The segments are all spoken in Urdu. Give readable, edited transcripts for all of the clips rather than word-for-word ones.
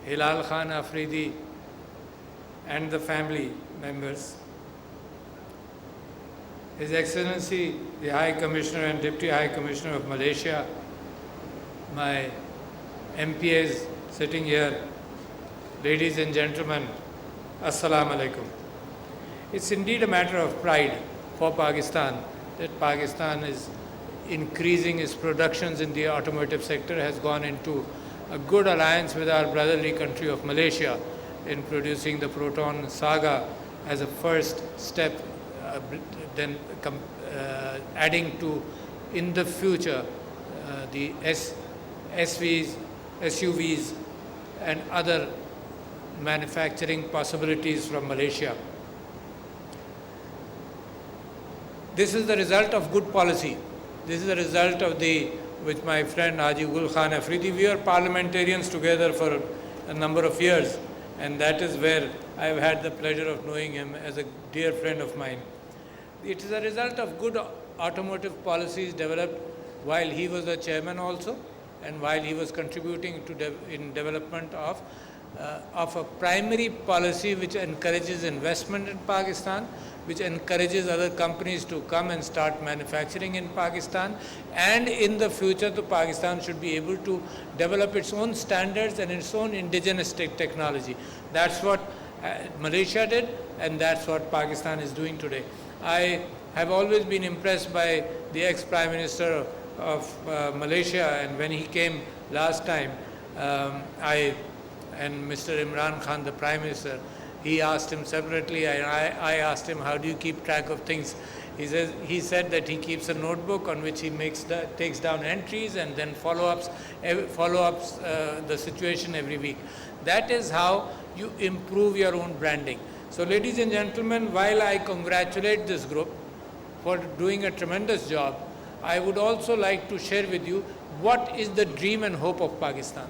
Hilal Khan Afridi and the family members, His Excellency the High Commissioner and Deputy High Commissioner of Malaysia, my MPAs sitting here, ladies and gentlemen, Assalamu alaikum. It's indeed a matter of pride for Pakistan that Pakistan is increasing its productions in the automotive sector, has gone into a good alliance with our brotherly country of Malaysia in producing the Proton Saga as a first step, then adding to, in the future, the SVs, SUVs and other manufacturing possibilities from Malaysia. This is the result of good policy. This is the result of with my friend Haji Gul Khan Afridi. We are parliamentarians together for a number of years, and that is where I have had the pleasure of knowing him as a dear friend of mine. It is a result of good automotive policies developed while he was the chairman also, and while he was contributing in development of a primary policy which encourages investment in Pakistan, which encourages other companies to come and start manufacturing in Pakistan, and in the future Pakistan should be able to develop its own standards and its own indigenous technology. That's what Malaysia did, and that's what Pakistan is doing today. I have always been impressed by the ex-Prime Minister of Malaysia, and when he came last time, and Mr. Imran Khan, the Prime Minister, he asked him separately, and I asked him, how do you keep track of things? He said that he keeps a notebook on which he takes down entries and then follow-ups the situation every week. That is how you improve your own branding. So ladies and gentlemen, while I congratulate this group for doing a tremendous job, I would also like to share with you what is the dream and hope of Pakistan.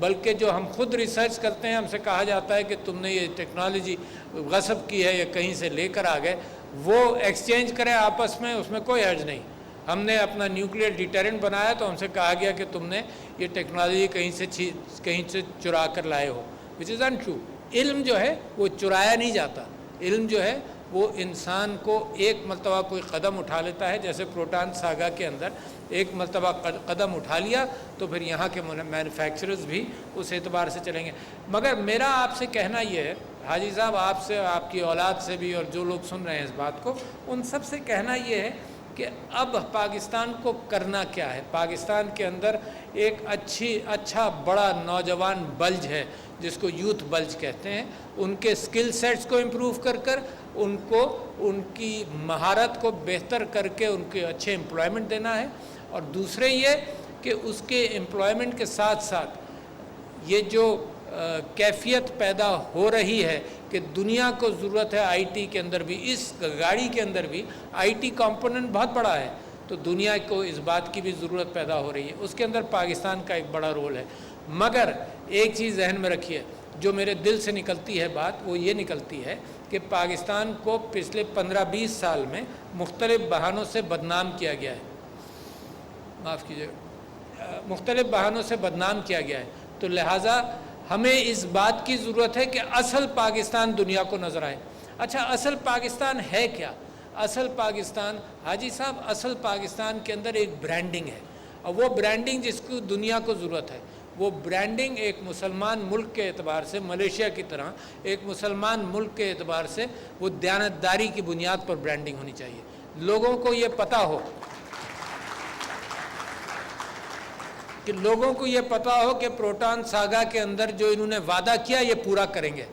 بلکہ جو ہم خود ریسرچ کرتے ہیں، ہم سے کہا جاتا ہے کہ تم نے یہ ٹیکنالوجی غصب کی ہے یا کہیں سے لے کر آ گئے، وہ ایکسچینج کریں آپس میں، اس میں کوئی حرج نہیں۔ ہم نے اپنا نیوکلیئر ڈیٹرنٹ بنایا تو ہم سے کہا گیا کہ تم نے یہ ٹیکنالوجی کہیں سے چرا کر لائے ہو، وچ از انٹرو۔ علم جو ہے وہ چرایا نہیں جاتا، علم جو ہے وہ انسان کو ایک مرتبہ کوئی قدم اٹھا لیتا ہے، جیسے پروٹان ساگا کے اندر ایک مرتبہ قدم اٹھا لیا تو پھر یہاں کے مینوفیکچررز بھی اس اعتبار سے چلیں گے۔ مگر میرا آپ سے کہنا یہ ہے حاجی صاحب، آپ سے، آپ کی اولاد سے بھی، اور جو لوگ سن رہے ہیں اس بات کو، ان سب سے کہنا یہ ہے کہ اب پاکستان کو کرنا کیا ہے۔ پاکستان کے اندر ایک اچھا بڑا نوجوان بلج ہے جس کو یوتھ بلج کہتے ہیں، ان کے سکل سیٹس کو امپروو کر ان کو ان کی مہارت کو بہتر کر کے ان کے اچھے امپلائمنٹ دینا ہے، اور دوسرے یہ کہ اس کے امپلائمنٹ کے ساتھ ساتھ یہ جو کیفیت پیدا ہو رہی ہے کہ دنیا کو ضرورت ہے آئی ٹی کے اندر بھی، اس گاڑی کے اندر بھی آئی ٹی کمپوننٹ بہت بڑا ہے، تو دنیا کو اس بات کی بھی ضرورت پیدا ہو رہی ہے، اس کے اندر پاکستان کا ایک بڑا رول ہے۔ مگر ایک چیز ذہن میں رکھیے، جو میرے دل سے نکلتی ہے بات، وہ یہ نکلتی ہے کہ پاکستان کو پچھلے 15-20 سال میں مختلف بہانوں سے بدنام کیا گیا ہے، معاف کیجیے، مختلف بہانوں سے بدنام کیا گیا ہے، تو لہٰذا ہمیں اس بات کی ضرورت ہے کہ اصل پاکستان دنیا کو نظر آئے۔ اچھا، اصل پاکستان ہے کیا؟ اصل پاکستان حاجی صاحب، اصل پاکستان کے اندر ایک برانڈنگ ہے، اور وہ برانڈنگ جس کو دنیا کو ضرورت ہے، وہ برانڈنگ ایک مسلمان ملک کے اعتبار سے، ملیشیا کی طرح ایک مسلمان ملک کے اعتبار سے وہ دیانتداری کی بنیاد پر برانڈنگ ہونی چاہیے۔ لوگوں کو یہ پتہ ہو کہ پروٹان ساگا کے اندر جو انہوں نے وعدہ کیا یہ پورا کریں گے،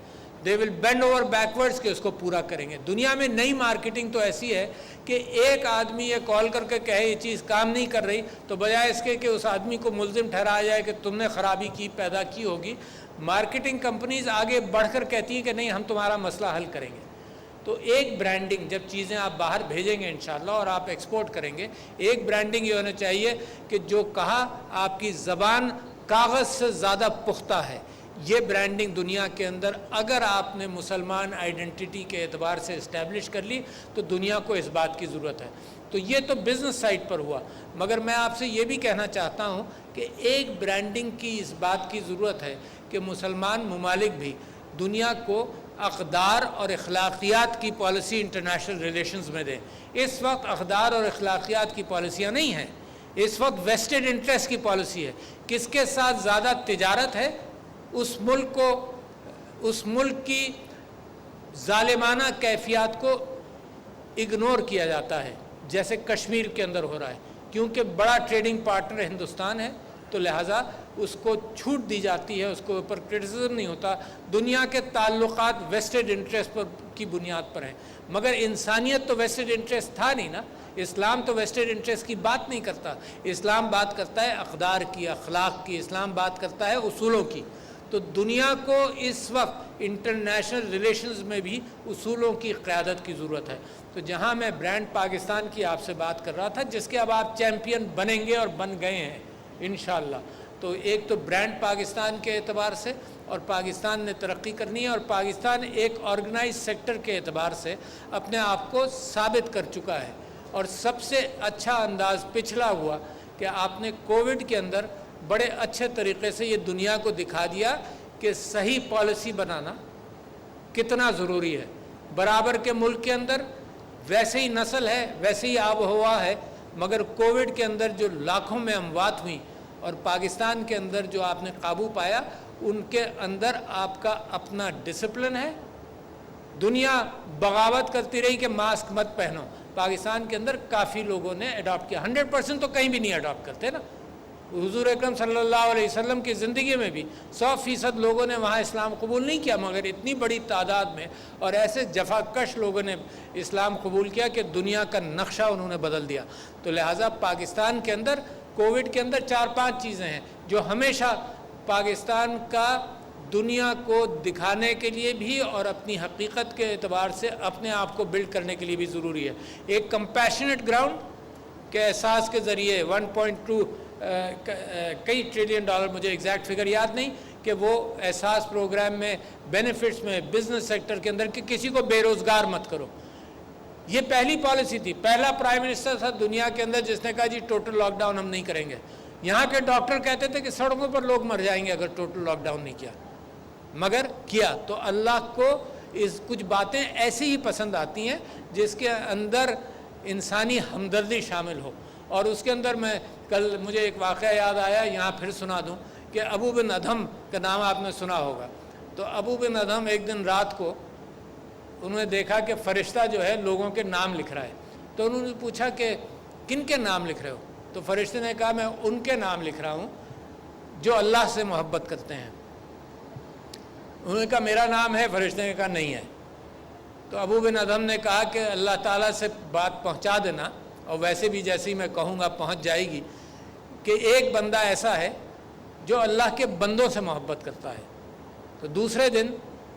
دے ول بینڈ اوور بیکورڈز کہ اس کو پورا کریں گے۔ دنیا میں نئی مارکیٹنگ تو ایسی ہے کہ ایک آدمی یہ کال کر کے کہے یہ چیز کام نہیں کر رہی، تو بجائے اس کے کہ اس آدمی کو ملزم ٹھہرایا جائے کہ تم نے خرابی کی پیدا کی ہوگی، مارکیٹنگ کمپنیز آگے بڑھ کر کہتی ہیں کہ نہیں، ہم تمہارا مسئلہ حل کریں گے۔ تو ایک برانڈنگ، جب چیزیں آپ باہر بھیجیں گے انشاءاللہ اور آپ ایکسپورٹ کریں گے، ایک برانڈنگ یہ ہونا چاہیے کہ جو کہا آپ کی زبان کاغذ سے زیادہ پختہ ہے۔ یہ برانڈنگ دنیا کے اندر اگر آپ نے مسلمان آئیڈنٹیٹی کے اعتبار سے اسٹیبلش کر لی تو دنیا کو اس بات کی ضرورت ہے۔ تو یہ تو بزنس سائٹ پر ہوا، مگر میں آپ سے یہ بھی کہنا چاہتا ہوں کہ ایک برانڈنگ کی اس بات کی ضرورت ہے کہ مسلمان ممالک بھی دنیا کو اقدار اور اخلاقیات کی پالیسی انٹرنیشنل ریلیشنز میں دیں۔ اس وقت اقدار اور اخلاقیات کی پالیسیاں نہیں ہیں، اس وقت ویسٹڈ انٹرسٹ کی پالیسی ہے۔ کس کے ساتھ زیادہ تجارت ہے، اس ملک کی ظالمانہ کیفیات کو اگنور کیا جاتا ہے، جیسے کشمیر کے اندر ہو رہا ہے، کیونکہ بڑا ٹریڈنگ پارٹنر ہندوستان ہے، تو لہٰذا اس کو چھوٹ دی جاتی ہے، اس کو اوپر کرٹیسزم نہیں ہوتا۔ دنیا کے تعلقات ویسٹڈ انٹرسٹ کی بنیاد پر ہیں، مگر انسانیت تو ویسٹڈ انٹرسٹ تھا نہیں نا۔ اسلام تو ویسٹڈ انٹرسٹ کی بات نہیں کرتا، اسلام بات کرتا ہے اقدار کی، اخلاق کی، اسلام بات کرتا ہے اصولوں کی۔ تو دنیا کو اس وقت انٹرنیشنل ریلیشنز میں بھی اصولوں کی قیادت کی ضرورت ہے۔ تو جہاں میں برانڈ پاکستان کی آپ سے بات کر رہا تھا، جس کے اب آپ چیمپئن بنیں گے اور بن گئے ہیں انشاءاللہ، تو ایک تو برانڈ پاکستان کے اعتبار سے، اور پاکستان نے ترقی کرنی ہے، اور پاکستان ایک آرگنائز سیکٹر کے اعتبار سے اپنے آپ کو ثابت کر چکا ہے۔ اور سب سے اچھا انداز پچھلا ہوا کہ آپ نے کووڈ کے اندر بڑے اچھے طریقے سے یہ دنیا کو دکھا دیا کہ صحیح پالیسی بنانا کتنا ضروری ہے۔ برابر کے ملک کے اندر ویسے ہی نسل ہے، ویسے ہی آب و ہوا ہے، مگر کووڈ کے اندر جو لاکھوں میں اموات ہوئیں اور پاکستان کے اندر جو آپ نے قابو پایا، ان کے اندر آپ کا اپنا ڈسپلن ہے۔ دنیا بغاوت کرتی رہی کہ ماسک مت پہنو، پاکستان کے اندر کافی لوگوں نے اڈاپٹ کیا، 100% تو کہیں بھی نہیں اڈاپٹ کرتے نا۔ حضور اکرم صلی اللہ علیہ وسلم کی زندگی میں بھی 100% لوگوں نے وہاں اسلام قبول نہیں کیا، مگر اتنی بڑی تعداد میں اور ایسے جفا کش لوگوں نے اسلام قبول کیا کہ دنیا کا نقشہ انہوں نے بدل دیا۔ تو لہٰذا پاکستان کے اندر کووڈ کے اندر 4-5 چیزیں ہیں جو ہمیشہ پاکستان کا دنیا کو دکھانے کے لیے بھی اور اپنی حقیقت کے اعتبار سے اپنے آپ کو بلڈ کرنے کے لیے بھی ضروری ہے۔ ایک کمپیشنیٹ گراؤنڈ کے احساس کے ذریعے 1.2 کئی ٹریلین ڈالر، مجھے ایگزیکٹ فگر یاد نہیں، کہ وہ احساس پروگرام میں بینیفٹس میں بزنس سیکٹر کے اندر کہ کسی کو بے روزگار مت کرو. یہ پہلی پالیسی تھی. پہلا پرائم منسٹر تھا دنیا کے اندر جس نے کہا جی ٹوٹل لاک ڈاؤن ہم نہیں کریں گے. یہاں کے ڈاکٹر کہتے تھے کہ سڑکوں پر لوگ مر جائیں گے اگر ٹوٹل لاک ڈاؤن نہیں کیا, مگر کیا. تو اللہ کو کچھ باتیں ایسی ہی پسند آتی ہیں جس کے اندر انسانی ہمدردی شامل ہو. اور اس کے اندر میں کل مجھے ایک واقعہ یاد آیا, یہاں پھر سنا دوں کہ ابو بن ادھم کا نام آپ نے سنا ہوگا. تو ابو بن ادھم ایک دن رات کو انہوں نے دیکھا کہ فرشتہ جو ہے لوگوں کے نام لکھ رہا ہے. تو انہوں نے پوچھا کہ کن کے نام لکھ رہے ہو؟ تو فرشتے نے کہا میں ان کے نام لکھ رہا ہوں جو اللہ سے محبت کرتے ہیں. انہوں نے کہا میرا نام ہے؟ فرشتے نے کہا نہیں ہے. تو ابو بن ادھم نے کہا کہ اللہ تعالیٰ سے بات پہنچا دینا, اور ویسے بھی جیسے ہی میں کہوں گا پہنچ جائے گی, کہ ایک بندہ ایسا ہے جو اللہ کے بندوں سے محبت کرتا ہے. تو دوسرے دن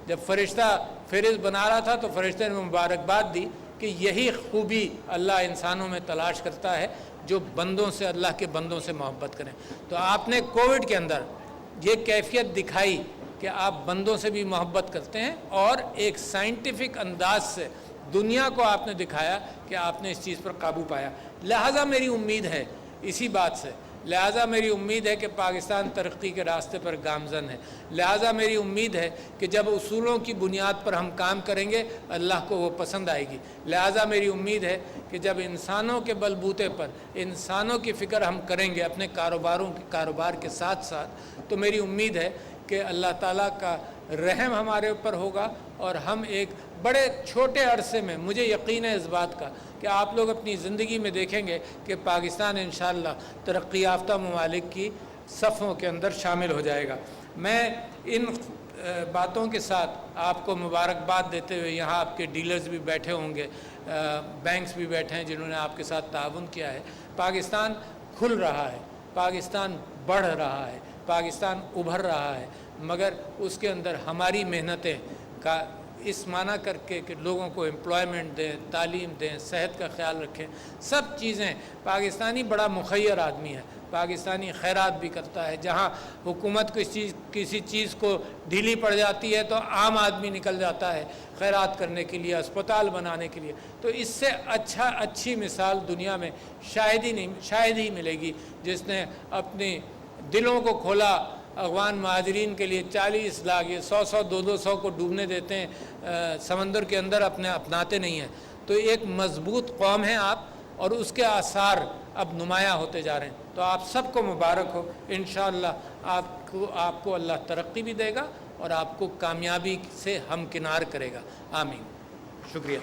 جب فرشتہ فہرست بنا رہا تھا تو فرشتے نے مبارکباد دی کہ یہی خوبی اللہ انسانوں میں تلاش کرتا ہے جو بندوں سے, اللہ کے بندوں سے محبت کریں. تو آپ نے کووڈ کے اندر یہ کیفیت دکھائی کہ آپ بندوں سے بھی محبت کرتے ہیں, اور ایک سائنٹیفک انداز سے دنیا کو آپ نے دکھایا کہ آپ نے اس چیز پر قابو پایا. لہٰذا میری امید ہے اسی بات سے, لہٰذا میری امید ہے کہ پاکستان ترقی کے راستے پر گامزن ہے. لہٰذا میری امید ہے کہ جب اصولوں کی بنیاد پر ہم کام کریں گے اللہ کو وہ پسند آئے گی. لہٰذا میری امید ہے کہ جب انسانوں کے بل بوتے پر انسانوں کی فکر ہم کریں گے اپنے کاروبار کے ساتھ ساتھ, تو میری امید ہے کہ اللہ تعالیٰ کا رحم ہمارے اوپر ہوگا, اور ہم ایک بڑے چھوٹے عرصے میں, مجھے یقین ہے اس بات کا کہ آپ لوگ اپنی زندگی میں دیکھیں گے کہ پاکستان انشاءاللہ ترقی یافتہ ممالک کی صفوں کے اندر شامل ہو جائے گا. میں ان باتوں کے ساتھ آپ کو مبارکباد دیتے ہوئے, یہاں آپ کے ڈیلرز بھی بیٹھے ہوں گے, بینکس بھی بیٹھے ہیں جنہوں نے آپ کے ساتھ تعاون کیا ہے. پاکستان کھل رہا ہے, پاکستان بڑھ رہا ہے, پاکستان ابھر رہا ہے, مگر اس کے اندر ہماری محنتیں کا اس معنی کر کے کہ لوگوں کو امپلائمنٹ دیں, تعلیم دیں, صحت کا خیال رکھیں, سب چیزیں. پاکستانی بڑا مخیر آدمی ہے, پاکستانی خیرات بھی کرتا ہے. جہاں حکومت کسی چیز کو ڈھیلی پڑ جاتی ہے تو عام آدمی نکل جاتا ہے خیرات کرنے کے لیے, اسپتال بنانے کے لیے. تو اس سے اچھی مثال دنیا میں شاید ہی ملے گی جس نے اپنی دلوں کو کھولا افغان مہاجرین کے لیے. 40 لاکھ, یہ 100 200 کو ڈوبنے دیتے ہیں سمندر کے اندر, اپناتے نہیں ہیں. تو ایک مضبوط قوم ہے آپ, اور اس کے آثار اب نمایاں ہوتے جا رہے ہیں. تو آپ سب کو مبارک ہو. انشاءاللہ آپ کو اللہ ترقی بھی دے گا اور آپ کو کامیابی سے ہمکنار کرے گا. آمین. شکریہ.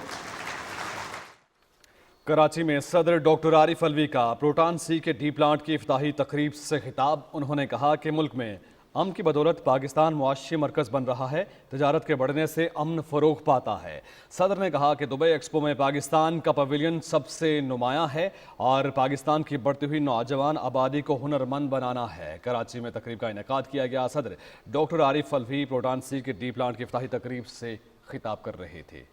کراچی میں صدر ڈاکٹر عارف الوی کا پروٹان سی کے ڈی پلانٹ کی افتتاحی تقریب سے خطاب. انہوں نے کہا کہ ملک میں امن کی بدولت پاکستان معاشی مرکز بن رہا ہے, تجارت کے بڑھنے سے امن فروغ پاتا ہے. صدر نے کہا کہ دبئی ایکسپو میں پاکستان کا پویلین سب سے نمایاں ہے اور پاکستان کی بڑھتی ہوئی نوجوان آبادی کو ہنرمند بنانا ہے. کراچی میں تقریب کا انعقاد کیا گیا. صدر ڈاکٹر عارف الوی پروٹان سی کے ڈی پلانٹ کی افتتاحی تقریب سے خطاب کر رہے تھے.